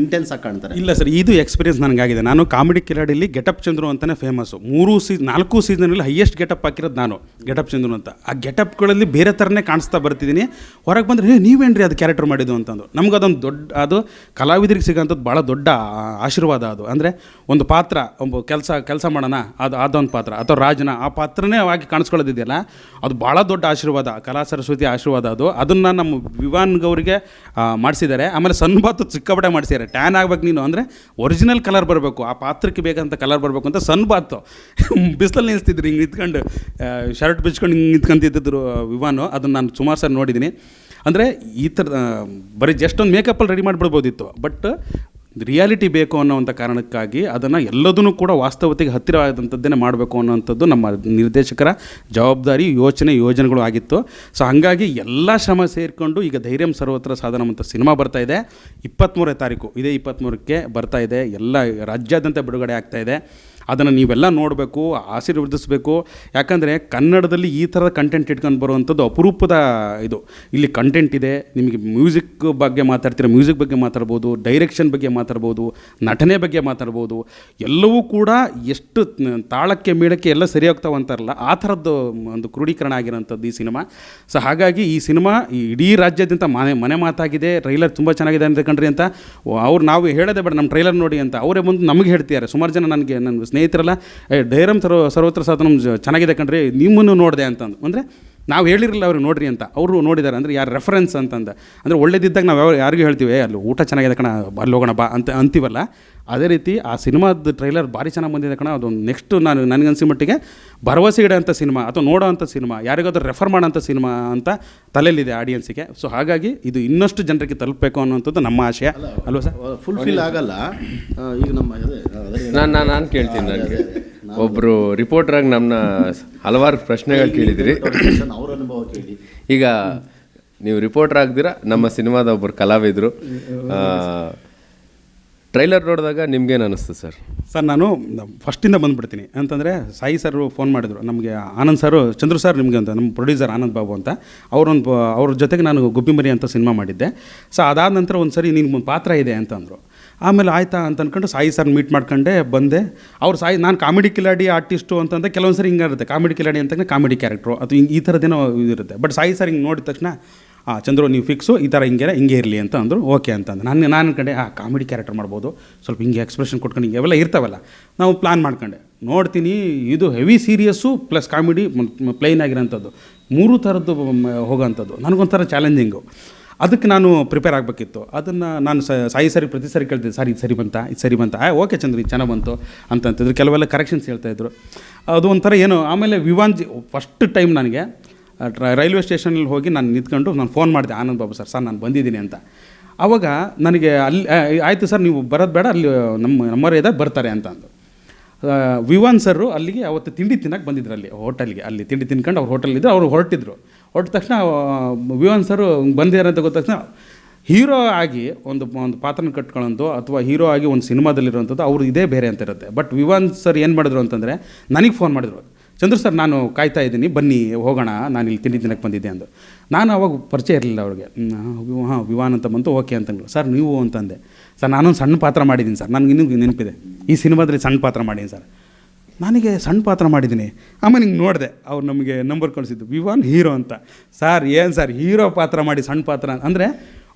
ಇಂಟೆನ್ಸ್ ಆಗಿ ಕಾಣ್ತಾರೆ. ಇಲ್ಲ ಸರ್, ಇದು ಎಕ್ಸ್ಪೀರಿಯನ್ಸ್ ನನಗಾಗಿದೆ. ನಾನು ಕಾಮಿಡಿ ಕಿಲಾಡಿಲಿ ಗೆಟಪ್ ಚಂದ್ರು ಅಂತಲೇ ಫೇಮಸ್ಸು. 4 ಸೀಸನಲ್ಲಿ ಹೈಯೆಸ್ಟ್ ಗೆಟಪ್ ಹಾಕಿರೋದು ನಾನು, ಗೆಟಪ್ ಚಂದ್ರು ಅಂತ. ಆ ಗೆಟಪ್ಗಳಲ್ಲಿ ಬೇರೆ ಥರನೇ ಕಾಣಿಸ್ತಾ ಬರ್ತಿದ್ದೀನಿ. ಹೊರಗೆ ಬಂದರೆ ನೀವೇನ್ರಿ ಅದು ಕ್ಯಾರೆಕ್ಟರ್ ಮಾಡಿದ್ದು ಅಂತಂದು. ನಮ್ಗೆ ಅದೊಂದು ದೊಡ್ಡ, ಅದು ಕಲಾವಿದರಿಗೆ ಸಿಗೋಂಥದ್ದು ಭಾಳ ದೊಡ್ಡ ಆಶೀರ್ವಾದ ಅದು. ಅಂದರೆ ಒಂದು ಪಾತ್ರ, ಒಂದು ಕೆಲಸ ಮಾಡೋಣ, ಅದೊಂದು ಪಾತ್ರ, ಅಥವಾ ರಾಜನ ಆ ಪಾತ್ರನೇ ಆಗಿ ಕಾಣಿಸ್ಕೊಳ್ಳೋದಿದೆಯಲ್ಲ, ಅದು ಭಾಳ ದೊಡ್ಡ ಆಶೀರ್ವಾದ, ಕಲಾ ಸರಸ್ವತಿ ಆಶೀರ್ವಾದ ಅದು. ಅದನ್ನು ನಮ್ಮ ವಿವಾನ್ ಗೌರಿಗೆ ಮಾಡಿಸಿದ್ದಾರೆ. ಆಮೇಲೆ ಸನ್ಬಾತ್ ಸಿಕ್ಕಾಪಟ್ಟೆ ಮಾಡಿಸಿದ್ದಾರೆ. ಟ್ಯಾನ್ ಆಗ್ಬೇಕು ನೀನು ಅಂದರೆ ಒರಿಜಿನಲ್ ಕಲರ್ ಬರಬೇಕು, ಆ ಪಾತ್ರಕ್ಕೆ ಬೇಕಂತ ಕಲರ್ ಬರಬೇಕು ಅಂತ ಸನ್ಬಾತು ಬಿಸಿಲಲ್ಲಿ ನಿಲ್ಲಿಸ್ತಿದ್ರು, ಹಿಂಗೆ ನಿಂತ್ಕೊಂಡು ಶರ್ಟ್ ಬಿಚ್ಕೊಂಡು ಹಿಂಗೆ ನಿಂತ್ಕೊಂತಿದ್ರು ವಿವಾನು. ಅದನ್ನು ನಾನು ಸುಮಾರು ಸರಿ ನೋಡಿದ್ದೀನಿ. ಅಂದರೆ ಈ ಥರ ಬರೀ ಜಸ್ಟ್ ಒಂದು ಮೇಕಪ್ಪಲ್ಲಿ ರೆಡಿ ಮಾಡಿಬಿಡ್ಬೋದಿತ್ತು, ಬಟ್ ರಿಯಾಲಿಟಿ ಬೇಕು ಅನ್ನೋವಂಥ ಕಾರಣಕ್ಕಾಗಿ ಅದನ್ನು ಎಲ್ಲದನ್ನೂ ಕೂಡ ವಾಸ್ತವತೆಗೆ ಹತ್ತಿರವಾದಂಥದ್ದನ್ನೇ ಮಾಡಬೇಕು ಅನ್ನೋವಂಥದ್ದು ನಮ್ಮ ನಿರ್ದೇಶಕರ ಜವಾಬ್ದಾರಿ, ಯೋಜನೆಗಳು ಆಗಿತ್ತು. ಸೊ ಹಾಗಾಗಿ ಎಲ್ಲ ಶ್ರಮ ಸೇರಿಕೊಂಡು ಈಗ ಧೈರ್ಯಂ ಸರ್ವತ್ರ ಸಾಧನಂ ಅಂತ ಸಿನಿಮಾ ಬರ್ತಾಯಿದೆ. 23ನೇ ತಾರೀಕು, ಇದೇ 23ಕ್ಕೆ ಬರ್ತಾಯಿದೆ. ಎಲ್ಲ ರಾಜ್ಯಾದ್ಯಂತ ಬಿಡುಗಡೆ ಆಗ್ತಾಯಿದೆ. ಅದನ್ನು ನೀವೆಲ್ಲ ನೋಡಬೇಕು, ಆಶೀರ್ವದಿಸಬೇಕು. ಯಾಕಂದರೆ ಕನ್ನಡದಲ್ಲಿ ಈ ಥರದ ಕಂಟೆಂಟ್ ಇಟ್ಕೊಂಡು ಬರುವಂಥದ್ದು ಅಪರೂಪದ ಇದು. ಇಲ್ಲಿ ಕಂಟೆಂಟ್ ಇದೆ. ನಿಮಗೆ ಮ್ಯೂಸಿಕ್ ಬಗ್ಗೆ ಮಾತಾಡ್ತೀರ, ಮ್ಯೂಸಿಕ್ ಬಗ್ಗೆ ಮಾತಾಡ್ಬೋದು, ಡೈರೆಕ್ಷನ್ ಬಗ್ಗೆ ಮಾತಾಡ್ಬೋದು, ನಟನೆ ಬಗ್ಗೆ ಮಾತಾಡ್ಬೋದು. ಎಲ್ಲವೂ ಕೂಡ ಎಷ್ಟು ತಾಳಕ್ಕೆ ಮೇಳಕ್ಕೆ ಎಲ್ಲ ಸರಿ ಹೋಗ್ತಾವೆ ಅಂತಾರಲ್ಲ, ಆ ಥರದ್ದು ಒಂದು ಕ್ರೋಢೀಕರಣ ಆಗಿರೋಂಥದ್ದು ಈ ಸಿನಿಮಾ. ಸೊ ಹಾಗಾಗಿ ಈ ಸಿನಿಮಾ ಇಡೀ ರಾಜ್ಯಾದ್ಯಂತ ಮನೆ ಮಾತಾಗಿದೆ. ಟ್ರೈಲರ್ ತುಂಬ ಚೆನ್ನಾಗಿದೆ ಅಂತ ಕಂಡ್ರಿ ಅಂತ ನಾವು ಹೇಳೋದೇ ಬೇಡ, ನಮ್ಮ ಟ್ರೈಲರ್ ನೋಡಿ ಅಂತ ಅವರೇ ಬಂದು ನಮಗೆ ಹೇಳ್ತಿದ್ದಾರೆ. ಸುಮಾರು ಜನ ನನಗೆ ನನ್ನ ಸ್ನೇಹಿತರೆಲ್ಲ ಧೈರ್ಯಂ ಸರ್ವತ್ರ ಸಾಧನಂ ಚೆನ್ನಾಗಿದೆ ಕಣ್ರಿ, ನಿಮ್ಮನ್ನು ನೋಡಿದೆ ಅಂತಂದು. ಅಂದರೆ ನಾವು ಹೇಳಿರಲಿಲ್ಲ ಅವ್ರಿಗೆ ನೋಡ್ರಿ ಅಂತ, ಅವರು ನೋಡಿದ್ದಾರೆ. ಅಂದರೆ ಯಾರು ರೆಫರೆನ್ಸ್ ಅಂತಂದು, ಅಂದರೆ ಒಳ್ಳೇದಿದ್ದಾಗ ನಾವು ಯಾರಿಗೂ ಹೇಳ್ತೀವಿ ಅಲ್ಲಿ ಊಟ ಚೆನ್ನಾಗಿದೆ ಕಣ, ಅಲ್ಲಿ ಹೋಗೋಣ ಬಾ ಅಂತ ಅಂತೀವಲ್ಲ, ಅದೇ ರೀತಿ ಆ ಸಿನಿಮಾದ ಟ್ರೈಲರ್ ಭಾರಿ ಚೆನ್ನಾಗಿ ಬಂದಿದೆ ಕಣ. ಅದೊಂದು ನೆಕ್ಸ್ಟ್ ನನಗನ್ಸಿ ಮಟ್ಟಿಗೆ ಭರವಸೆ ಇಡೋಂಥ ಸಿನಿಮಾ, ಅಥವಾ ನೋಡೋವಂಥ ಸಿನಿಮಾ, ಯಾರಿಗಾದ್ರೂ ರೆಫರ್ ಮಾಡೋಂಥ ಸಿನಿಮಾ ಅಂತ ತಲೆಯಲ್ಲಿದೆ ಆಡಿಯನ್ಸಿಗೆ. ಸೊ ಹಾಗಾಗಿ ಇದು ಇನ್ನಷ್ಟು ಜನರಿಗೆ ತಲುಪಬೇಕು ಅನ್ನೋಂಥದ್ದು ನಮ್ಮ ಆಶಯ ಅಲ್ವಾ ಸರ್? ಫುಲ್ಫಿಲ್ ಆಗಲ್ಲ. ಈಗ ನಮ್ಮ ನಾನು ಕೇಳ್ತೀನಿ. ನನಗೆ ಒಬ್ಬರು ರಿಪೋರ್ಟ್ರಾಗಿ ನಮ್ಮನ್ನ ಹಲವಾರು ಪ್ರಶ್ನೆಗಳು ಕೇಳಿದಿರಿ. ಅವ್ರ ಅನುಭವ ಕೇಳಿ. ಈಗ ನೀವು ರಿಪೋರ್ಟರ್ ಆಗ್ದಿರಾ ನಮ್ಮ ಸಿನಿಮಾದ ಒಬ್ಬರು ಕಲಾವಿದರು. ಟ್ರೈಲರ್ ನೋಡಿದಾಗ ನಿಮ್ಗೇನು ಅನ್ನಿಸ್ತು ಸರ್? ಸರ್ ನಾನು ಫಸ್ಟಿಂದ ಬಂದುಬಿಡ್ತೀನಿ. ಅಂತಂದರೆ ಸಾಯಿ ಸರ್ ಫೋನ್ ಮಾಡಿದರು ನಮಗೆ, ಆನಂದ್ ಸರು, ಚಂದ್ರು ಸರ್ ನಿಮಗೆ ಅಂತ, ನಮ್ಮ ಪ್ರೊಡ್ಯೂಸರ್ ಆನಂದ್ ಬಾಬು ಅಂತ, ಅವ್ರ ಜೊತೆಗೆ ನಾನು ಗುಬ್ಬಿಮರಿ ಅಂತ ಸಿನಿಮಾ ಮಾಡಿದ್ದೆ. ಸೊ ಅದಾದ ನಂತರ ಒಂದು ಸರಿ ನಿನ್ಗೆ ಪಾತ್ರ ಇದೆ ಅಂತಂದರು. ಆಮೇಲೆ ಆಯಿತಾ ಅಂತ ಅಂದ್ಕೊಂಡು ಸಾಯಿ ಸರ್ ಮೀಟ್ ಮಾಡ್ಕೊಂಡೆ ಬಂದೆ. ಅವ್ರು ನಾನು ಕಾಮಿಡಿ ಕಿಲಾಡಿ ಆರ್ಟಿಸ್ಟು ಅಂತಂದರೆ ಕೆಲವೊಂದು ಸರಿ ಹಿಂಗೆ ಇರುತ್ತೆ, ಕಾಮಿಡಿ ಕಿಲಾಡಿ ಅಂತಂದರೆ ಕಾಮಿಡಿ ಕ್ಯಾರೆಕ್ಟ್ರು ಅದು ಈ ಥರದ್ದೇನೋ ಇದಿರುತ್ತೆ. ಬಟ್ ಸಾಯಿ ಸರ್ ಹಿಂಗೆ ನೋಡಿದ ತಕ್ಷಣ ಚಂದ್ರು ನೀವು ಫಿಕ್ಸು, ಈ ಥರ ಹಿಂಗೆ ಇರಲಿ ಅಂತ ಅಂದರು. ಓಕೆ ಅಂತಂದು ನಾನು ಕಡೆ ಕಾಮಿಡಿ ಕ್ಯಾರೆಕ್ಟರ್ ಮಾಡ್ಬೋದು, ಸ್ವಲ್ಪ ಹಿಂಗೆ ಎಕ್ಸ್ಪ್ರೆಷನ್ ಕೊಟ್ಕೊಂಡು ಹಿಂಗೆ ಅವೆಲ್ಲ ಇರ್ತಾವಲ್ಲ, ನಾವು ಪ್ಲ್ಯಾನ್ ಮಾಡ್ಕೊಂಡೆ. ನೋಡ್ತೀನಿ ಇದು heavy serious plus comedy plain ಆಗಿರೋಂಥದ್ದು, 3 ಥರದ್ದು ಹೋಗೋಂಥದ್ದು. ನನಗೊಂಥರ ಚಾಲೆಂಜಿಂಗು. ಅದಕ್ಕೆ ನಾನು ಪ್ರಿಪೇರ್ ಆಗಬೇಕಿತ್ತು. ಅದನ್ನು ನಾನು ಸಾಯಿ ಸರಿ ಪ್ರತಿ ಸರಿ ಕೇಳ್ತಿದ್ದೆ, ಸರ್ ಇದು ಸರಿ ಬಂತ ಓಕೆ ಚಂದ್ರ ಇದು ಚೆನ್ನಾಗಿ ಬಂತು ಅಂತಂತಿದ್ರು. ಕೆಲವೆಲ್ಲ ಕರೆಕ್ಷನ್ಸ್ ಹೇಳ್ತಾಯಿದ್ರು. ಅದು ಒಂಥರ ಏನೋ. ಆಮೇಲೆ ಫಸ್ಟ್ ಟೈಮ್ ನನಗೆ ರೈಲ್ವೆ ಸ್ಟೇಷನಲ್ಲಿ ಹೋಗಿ ನಾನು ನಿಂತ್ಕೊಂಡು ನಾನು ಫೋನ್ ಮಾಡಿದೆ ಆನಂದ್ ಬಾಬು ಸರ್ ನಾನು ಬಂದಿದ್ದೀನಿ ಅಂತ. ಆವಾಗ ನನಗೆ ಅಲ್ಲಿ ಆಯಿತು ಸರ್ ನೀವು ಬರೋದು ಬೇಡ, ಅಲ್ಲಿ ನಮ್ಮವರೇ ಇದ್ದಾರೆ ಬರ್ತಾರೆ ಅಂತ ಅಂದು. ವಿವಾನ್ ಸರು ಅಲ್ಲಿಗೆ ಅವತ್ತು ತಿಂಡಿ ತಿನ್ನಕ್ಕೆ ಬಂದಿದ್ರು ಅಲ್ಲಿ ಹೋಟೆಲ್ಗೆ. ಅಲ್ಲಿ ತಿಂಡಿ ತಿನ್ಕೊಂಡು ಅವ್ರು ಹೋಟೆಲಿದ್ದರು. ಅವ್ರು ಹೊರಟಿದ್ರು. ಹೊರಟ ತಕ್ಷಣ ವಿವಾನ್ ಸರು ಬಂದಿದ್ದಾರೆ ಅಂತ ಗೊತ್ತ ತಕ್ಷಣ ಹೀರೋ ಆಗಿ ಒಂದು ಪಾತ್ರನ ಕಟ್ಕೊಳ್ಳೋದು ಅಥವಾ ಹೀರೋ ಆಗಿ ಒಂದು ಸಿನಿಮಾದಲ್ಲಿರುವಂಥದ್ದು ಅವರು ಇದೇ ಬೇರೆ ಅಂತ ಇರುತ್ತೆ. ಬಟ್ ವಿವಾನ್ ಸರ್ ಏನು ಮಾಡಿದ್ರು ಅಂತಂದರೆ ನನಗೆ ಫೋನ್ ಮಾಡಿದ್ರು, ಚಂದ್ರು ಸರ್ ನಾನು ಕಾಯ್ತಾ ಇದ್ದೀನಿ ಬನ್ನಿ ಹೋಗೋಣ, ನಾನು ಇಲ್ಲಿ ತಿಂಡಿ ತಿನ್ನಕ್ಕೆ ಬಂದಿದ್ದೆ ಅಂದು. ನಾನು ಅವಾಗ ಪರಿಚಯ ಇರಲಿಲ್ಲ ಅವ್ರಿಗೆ. ಹಾಂ ವಿವಾನ್ ಅಂತ ಬಂತು, ಓಕೆ ಅಂತಂದ್ರು. ಸರ್ ನೀವು ಅಂತಂದೆ. ಸರ್ ನಾನೊಂದು ಸಣ್ಣ ಪಾತ್ರ ಮಾಡಿದ್ದೀನಿ ಸರ್, ನನಗೆ ಇನ್ನೂ ನೆನಪಿದೆ, ಈ ಸಿನಿಮಾದಲ್ಲಿ ಸಣ್ಣ ಪಾತ್ರ ಮಾಡಿದ್ದೀನಿ ಸರ್. ನನಗೆ ಸಣ್ಣ ಪಾತ್ರ ಮಾಡಿದ್ದೀನಿ. ಆಮೇಲೆ ಹಿಂಗೆ ನೋಡಿದೆ, ಅವ್ರು ನಮಗೆ ನಂಬರ್ ಕಳಿಸಿದ್ದು, ವಿವಾನ್ ಹೀರೋ ಅಂತ. ಸರ್ ಏನು ಸರ್ ಹೀರೋ ಪಾತ್ರ ಮಾಡಿ ಸಣ್ಣ ಪಾತ್ರ ಅಂದರೆ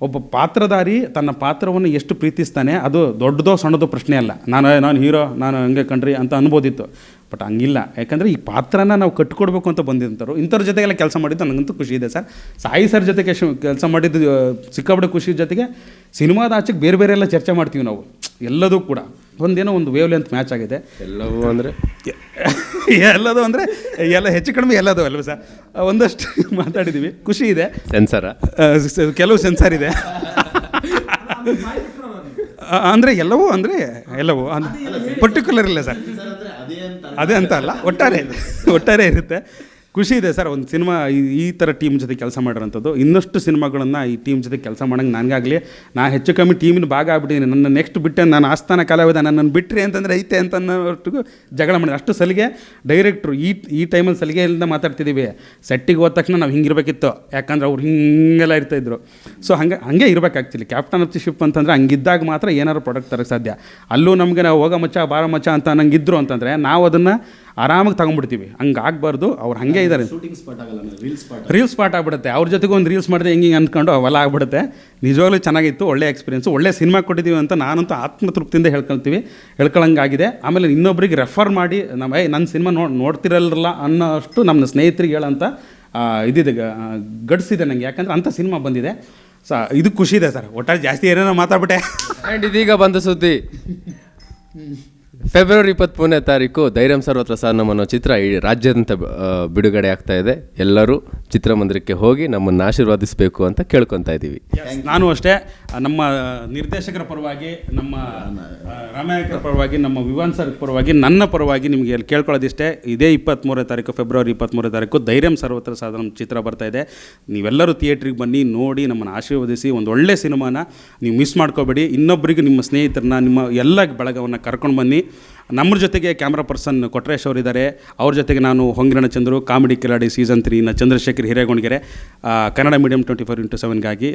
ಒಬ್ಬ ಪಾತ್ರಧಾರಿ ತನ್ನ ಪಾತ್ರವನ್ನು ಎಷ್ಟು ಪ್ರೀತಿಸ್ತಾನೆ ಅದು ದೊಡ್ಡದೋ ಸಣ್ಣದೋ ಪ್ರಶ್ನೆ ಅಲ್ಲ. ನಾನು ಹೀರೋ, ನಾನು ಹಂಗೆ ಕಣ್ರಿ ಅಂತ ಅನ್ಬೋದಿತ್ತು. ಬಟ್ ಹಂಗಿಲ್ಲ, ಯಾಕಂದರೆ ಈ ಪಾತ್ರನ ನಾವು ಕಟ್ಕೊಡ್ಬೇಕು ಅಂತ ಬಂದಿದ್ದರು. ಇಂಥವ್ರ ಜೊತೆಗೆಲ್ಲ ಕೆಲಸ ಮಾಡಿದ್ದು ನನಗಂತೂ ಖುಷಿ ಇದೆ ಸರ್. ಸಾಯಿ ಸರ್ ಜೊತೆಗೆ ಕೆಲಸ ಮಾಡಿದ್ದು ಸಿಕ್ಕಾಪಟ್ಟೆ ಖುಷಿ. ಜೊತೆಗೆ ಸಿನಿಮಾದ ಆಚೆಗೆ ಬೇರೆ ಬೇರೆ ಎಲ್ಲ ಚರ್ಚೆ ಮಾಡ್ತೀವಿ ನಾವು ಎಲ್ಲದೂ ಕೂಡ. ಒಂದೇನೋ ಒಂದು ವೇವ್ ಲೆಂತ್ ಮ್ಯಾಚ್ ಆಗಿದೆ. ಎಲ್ಲವೂ ಅಂದರೆ ಎಲ್ಲದು ಅಂದರೆ ಎಲ್ಲ ಹೆಚ್ಚು ಕಡಿಮೆ ಎಲ್ಲದು ಅಲ್ವ ಸರ್, ಒಂದಷ್ಟು ಮಾತಾಡಿದ್ದೀವಿ, ಖುಷಿ ಇದೆ. ಸೆನ್ಸರ ಕೆಲವು ಸೆನ್ಸಾರ್ ಇದೆ ಅಂದರೆ ಎಲ್ಲವೂ ಪರ್ಟಿಕ್ಯುಲರ್ ಇಲ್ಲ ಸರ್, ಅದೇ ಅಂತ ಅಲ್ಲ, ಒಟ್ಟಾರೆ ಇರುತ್ತೆ. ಖುಷಿ ಇದೆ ಸರ್. ಒಂದು ಸಿನಿಮಾ ಈ ಥರ ಟೀಮ್ ಜೊತೆ ಕೆಲಸ ಮಾಡಿರೋಂಥದ್ದು. ಇನ್ನಷ್ಟು ಸಿನಿಮಾಗಳನ್ನು ಈ ಟೀಮ್ ಜೊತೆ ಕೆಲಸ ಮಾಡೋಂಗೆ ನನಗಾಗಲಿ, ನಾನು ಹೆಚ್ಚು ಕಮ್ಮಿ ಟೀಮಿನ ಭಾಗ ಆಗ್ಬಿಟ್ಟಿದ್ದೀನಿ. ನನ್ನ ನೆಕ್ಸ್ಟ್ ಬಿಟ್ಟೆ ನಾನು ಆಸ್ಥಾನ ಕಲಾವಿದ, ನನ್ನನ್ನು ಬಿಟ್ಟರೆ ಅಂತಂದರೆ ಐತೆ ಅಂತ ಅನ್ನೋಷ್ಟು ಜಗಳ ಮಾಡಿದೆ. ಅಷ್ಟು ಸಲಿಗೆ ಡೈರೆಕ್ಟ್ರು ಈ ಟೈಮಲ್ಲಿ ಸಲಿಗೆಯಿಂದ ಮಾತಾಡ್ತಿದ್ದೀವಿ. ಸೆಟ್ಟಿಗೆ ಹೋದ ತಕ್ಷಣ ನಾವು ಹಿಂಗಿರ್ಬೇಕಿತ್ತು, ಯಾಕಂದ್ರೆ ಅವ್ರು ಹಿಂಗೆಲ್ಲ ಇರ್ತಾಯಿದ್ರು. ಸೊ ಹಂಗೆ ಇರ್ಬೇಕು. Actually captain of the ship ಅಂತಂದರೆ ಹಂಗಿದ್ದಾಗ ಮಾತ್ರ ಏನಾದ್ರು ಪ್ರಾಡಕ್ಟ್ ತರೋಕ್ಕೆ ಸಾಧ್ಯ. ಅಲ್ಲೂ ನಮಗೆ ನಾವು ಹೋಗೋ ಮಚ್ಚ ಬಾರ ಮಚ್ಚ ಅಂತ ನಂಗಿದ್ರು ಅಂತಂದರೆ ನಾವು ಅದನ್ನು ಆರಾಮಾಗಿ ತಗೊಂಡ್ಬಿಡ್ತೀವಿ. ಹಂಗೆ ಆಗಬಾರ್ದು. ಅವ್ರು ಹಾಗೆ ಇದ್ದಾರೆ. ರೀಲ್ಸ್ ಸ್ಪಾಟ್ ಆಗ್ಬಿಡುತ್ತೆ. ಅವ್ರ ಜೊತೆಗೆ ಒಂದು ರೀಲ್ಸ್ ಮಾಡಿದೆ ಹಿಂಗೆ ಅಂದ್ಕೊಂಡು ಅವೆಲ್ಲ ಆಗ್ಬಿಡುತ್ತೆ. ನಿಜವಾಗ್ಲೂ ಚೆನ್ನಾಗಿತ್ತು, ಒಳ್ಳೆ ಎಕ್ಸ್ಪೀರಿಯೆನ್ಸು, ಒಳ್ಳೆ ಸಿನಿಮಾ ಕೊಟ್ಟಿದ್ದೀವಿ ಅಂತ ನಾನಂತೂ ಆತ್ಮತೃಪ್ತಿಯಿಂದ ಹೇಳ್ಕೊಳ್ಳಂಗಾಗಿದೆ. ಆಮೇಲೆ ಇನ್ನೊಬ್ರಿಗೆ ರೆಫರ್ ಮಾಡಿ ನನ್ನ ಸಿನಿಮಾ ನೋಡ್ತಿರಲ್ಲ ಅನ್ನೋಷ್ಟು ನಮ್ಮ ಸ್ನೇಹಿತರಿಗೆ ಹೇಳೋಂಥ ಇದಿದೆ, ಗಡ್ಸಿದೆ ನನಗೆ. ಯಾಕಂದರೆ ಅಂಥ ಸಿನಿಮಾ ಬಂದಿದೆ. ಇದು ಖುಷಿ ಇದೆ ಸರ್. ಒಟ್ಟಾರೆ ಜಾಸ್ತಿ ಏನೇನೋ ಮಾತಾಡ್ಬಿಟ್ಟೆ. ಆ್ಯಂಡ್ ಇದೀಗ ಬಂದ ಸುದ್ದಿ, ಫೆಬ್ರವರಿ 23ನೇ ತಾರೀಕು ಧೈರ್ಯಂ ಸರ್ವತ್ರ ಸಾಧನಂ ಅನ್ನೋ ಚಿತ್ರ ಇಡೀ ರಾಜ್ಯಾದ್ಯಂತ ಬಿಡುಗಡೆ ಆಗ್ತಾ ಇದೆ. ಎಲ್ಲರೂ ಚಿತ್ರಮಂದಿರಕ್ಕೆ ಹೋಗಿ ನಮ್ಮನ್ನು ಆಶೀರ್ವಾದಿಸಬೇಕು ಅಂತ ಕೇಳ್ಕೊತಾ ಇದ್ದೀವಿ. ನಾನು ಅಷ್ಟೇ ನಮ್ಮ ನಿರ್ದೇಶಕರ ಪರವಾಗಿ, ನಮ್ಮ ರಾಮಾಯಣಕರ ಪರವಾಗಿ, ನಮ್ಮ ವಿವಾನ್ ಸರ್ ಪರವಾಗಿ, ನನ್ನ ಪರವಾಗಿ ನಿಮಗೆ ಕೇಳ್ಕೊಳ್ಳೋದಿಷ್ಟೇ. ಇದೇ 23ನೇ ತಾರೀಕು, ಫೆಬ್ರವರಿ 23ನೇ ತಾರೀಕು ಧೈರ್ಯಂ ಸರ್ವತ್ರ ಸಾಧನಂ ಚಿತ್ರ ಬರ್ತಾ ಇದೆ. ನೀವೆಲ್ಲರೂ ಥಿಯೇಟ್ರಿಗೆ ಬನ್ನಿ, ನೋಡಿ, ನಮ್ಮನ್ನು ಆಶೀರ್ವದಿಸಿ. ಒಂದು ಒಳ್ಳೆ ಸಿನಿಮಾನ ನೀವು ಮಿಸ್ ಮಾಡ್ಕೋಬೇಡಿ. ಇನ್ನೊಬ್ಬರಿಗೆ ನಿಮ್ಮ ಸ್ನೇಹಿತರನ್ನ, ನಿಮ್ಮ ಎಲ್ಲ ಬಳಗವನ್ನು ಕರ್ಕೊಂಡು ಬನ್ನಿ. ನಮ್ಮ ಜೊತೆಗೆ ಕ್ಯಾಮ್ರಾ ಪರ್ಸನ್ ಕೊಟ್ರೇಶ್ ಅವರಿದ್ದಾರೆ. ಅವ್ರ ಜೊತೆಗೆ ನಾನು ಹೊಂಗಿರಣ Chandru, comedy Kiladi season 3ನ Chandrashekhar ಹಿರೇಗೊಂಡಗೆರೆ, Kannada medium 24x7ಗಾಗಿ